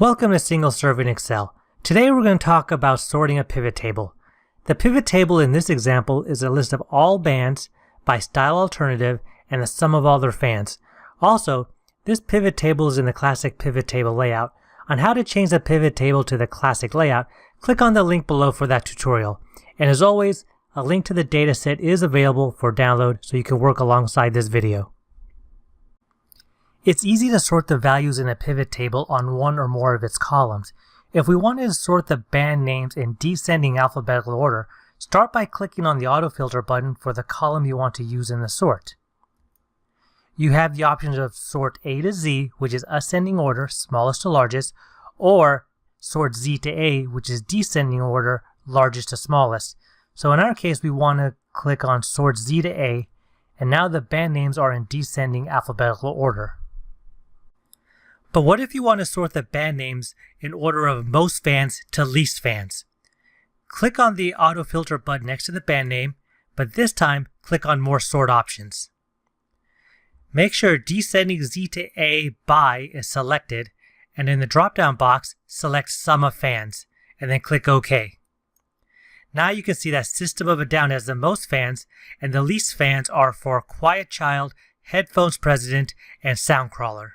Welcome to Single Serve in Excel. Today we're going to talk about sorting a pivot table. The pivot table in this example is a list of all bands by style alternative and the sum of all their fans. Also, this pivot table is in the classic pivot table layout. On how to change the pivot table to the classic layout, click on the link below for that tutorial. And as always, a link to the dataset is available for download so you can work alongside this video. It's easy to sort the values in a pivot table on one or more of its columns. If we wanted to sort the band names in descending alphabetical order, start by clicking on the autofilter button for the column you want to use in the sort. You have the options of sort A to Z, which is ascending order, smallest to largest, or sort Z to A, which is descending order, largest to smallest. So in our case, we want to click on sort Z to A, and now the band names are in descending alphabetical order. But what if you want to sort the band names in order of most fans to least fans? Click on the autofilter button next to the band name, but this time click on more sort options. Make sure descending Z to A by is selected, and in the drop-down box, select sum of fans, and then click OK. Now you can see that System of a Down has the most fans, and the least fans are for Quiet Child, Headphones President, and Soundcrawler.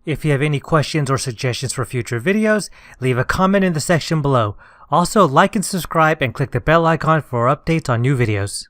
If you have any questions or suggestions for future videos, leave a comment in the section below. Also, like and subscribe and click the bell icon for updates on new videos.